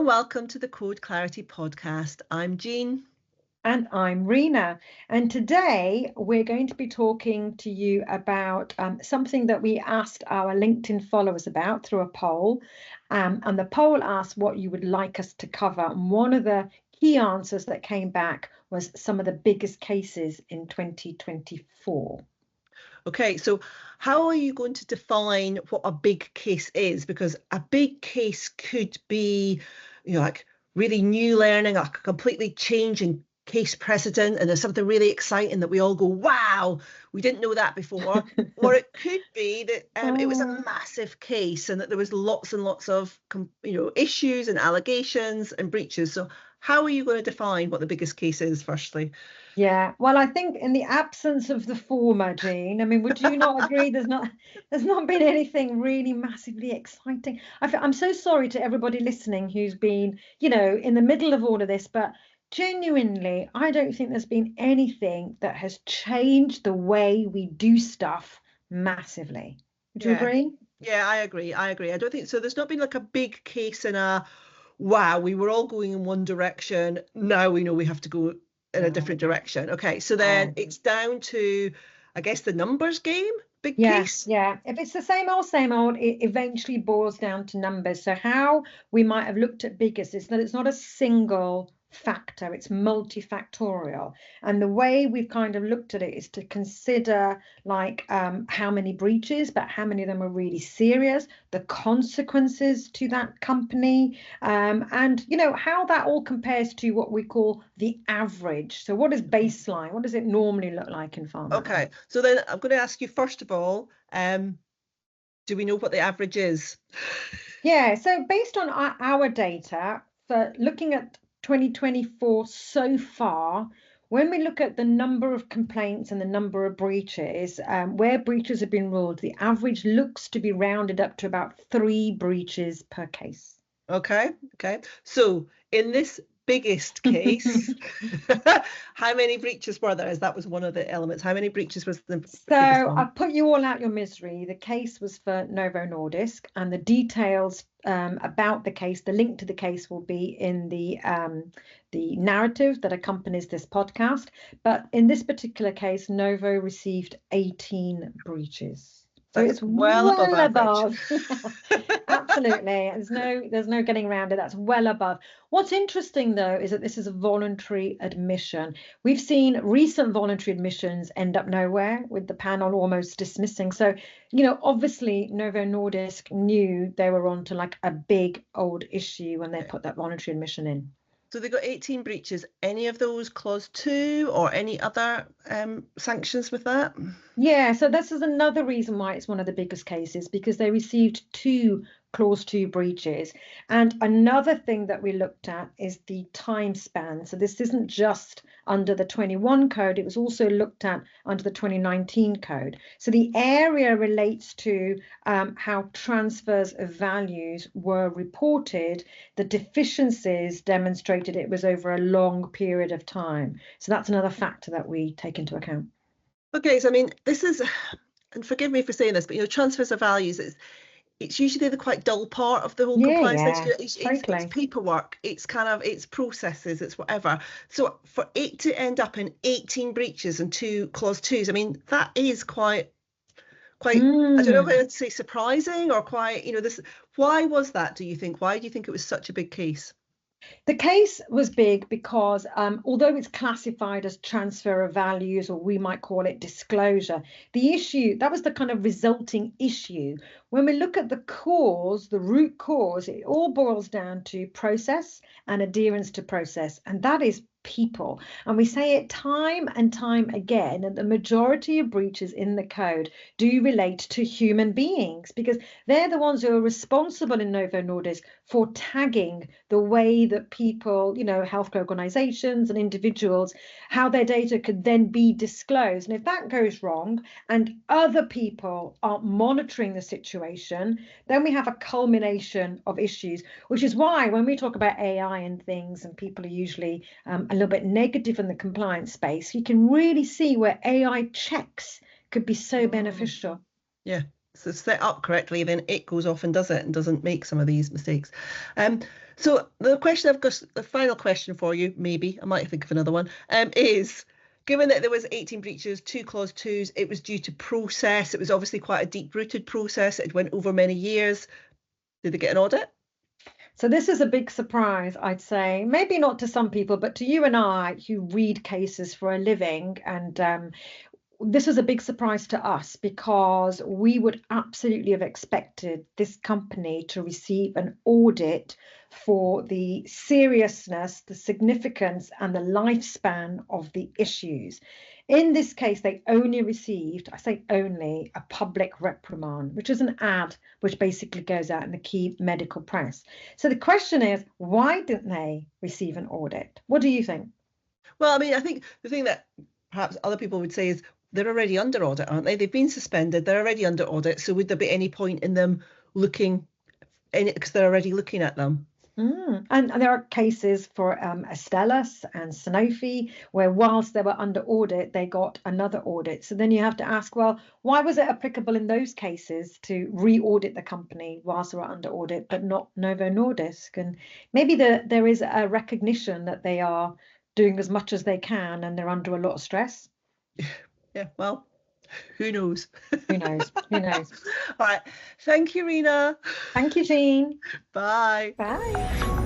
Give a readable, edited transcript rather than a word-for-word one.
and welcome to the Code Clarity podcast. I'm Jean. And I'm Rena. And today we're going to be talking to you about something that we asked our LinkedIn followers about through a poll. And the poll asked what you would like us to cover. And one of the key answers that came back was some of the biggest cases in 2024. Okay, so how are you going to define what a big case is? Because a big case could be, like really new learning, a completely changing case precedent, and there's something really exciting that we all go, wow, we didn't know that before. Or it could be that it was a massive case and that there was lots and lots of issues and allegations and breaches. So how are you going to define what the biggest case is, firstly? Yeah, well, I think in the absence of the former, Jean, I mean, would you not agree there's not been anything really massively exciting? I'm so sorry to everybody listening who's been, in the middle of all of this, but genuinely, I don't think there's been anything that has changed the way we do stuff massively. Would you agree? Yeah, I agree. I don't think so. There's not been like a big case in wow, we were all going in one direction. Now we know we have to go in a different direction. Okay, so then it's down to, I guess, the numbers game, big case. Yeah. If it's the same old, it eventually boils down to numbers. So how we might have looked at biggest is that it's not a single factor, it's multifactorial. And the way we've kind of looked at it is to consider like how many breaches, but how many of them are really serious, the consequences to that company, and how that all compares to what we call the average. So what is baseline? What does it normally look like in pharma? Okay, so then I'm going to ask you first of all, do we know what the average is? Yeah, so based on our data for looking at 2024 so far, when we look at the number of complaints and the number of breaches, where breaches have been ruled, the average looks to be rounded up to about 3 breaches per case. Okay. So in this biggest case, how many breaches were there? As that was one of the elements. How many breaches was the biggest one? I've put you all out your misery. The case was for Novo Nordisk, and the details about the case, the link to the case will be in the narrative that accompanies this podcast. But in this particular case, Novo received 18 breaches. So it's well above. Absolutely. There's no getting around it. That's well above. What's interesting, though, is that this is a voluntary admission. We've seen recent voluntary admissions end up nowhere, with the panel almost dismissing. So, obviously Novo Nordisk knew they were on to like a big old issue when they put that voluntary admission in. So they got 18 breaches. Any of those clause 2 or any other sanctions with that? Yeah, so this is another reason why it's one of the biggest cases, because they received 2 clause 2 breaches. And another thing that we looked at is the time span. So this isn't just under the 21 code, it was also looked at under the 2019 code. So the area relates to how transfers of values were reported. The deficiencies demonstrated it was over a long period of time. So that's another factor that we take into account. Okay, so I mean, this is, and forgive me for saying this, but transfers of values, it's usually the quite dull part of the whole compliance. It's paperwork, it's processes, it's whatever. So for it to end up in 18 breaches and 2 clause 2s, I mean, that is quite I don't know if I'd say surprising or quite, this. Why was that, do you think? Why do you think it was such a big case? The case was big because although it's classified as transfer of values, or we might call it disclosure, the issue, that was the kind of resulting issue. When we look at the cause, the root cause, it all boils down to process and adherence to process, and that is people. And we say it time and time again that the majority of breaches in the code do relate to human beings, because they're the ones who are responsible in Novo Nordisk for tagging the way that people, healthcare organizations and individuals, how their data could then be disclosed. And if that goes wrong and other people aren't monitoring the situation, then we have a culmination of issues, which is why when we talk about AI and things, and people are usually a little bit negative in the compliance space, you can really see where AI checks could be so beneficial. Yeah, so set up correctly, then it goes off and does it and doesn't make some of these mistakes. Um, so the question I've got, the final question for you, maybe I might think of another one, is given that there was 18 breaches, two clause twos, it was due to process. It was obviously quite a deep-rooted process. It went over many years. Did they get an audit? So this is a big surprise, I'd say. Maybe not to some people, but to you and I, who read cases for a living, and this was a big surprise to us because we would absolutely have expected this company to receive an audit for the seriousness, the significance, and the lifespan of the issues. In this case, they only received, I say only, a public reprimand, which is an ad which basically goes out in the key medical press. So the question is, why didn't they receive an audit? What do you think? Well, I mean, I think the thing that perhaps other people would say is they're already under audit, aren't they? They've been suspended. They're already under audit. So would there be any point in them looking in it because they're already looking at them? And there are cases for Astellas and Sanofi where, whilst they were under audit, they got another audit. So then you have to ask, well, why was it applicable in those cases to re-audit the company whilst they were under audit, but not Novo Nordisk? And maybe there is a recognition that they are doing as much as they can and they're under a lot of stress. Yeah, well, who knows? Who knows? Who knows? All right. Thank you, Rena. Thank you, Jean. Bye. Bye.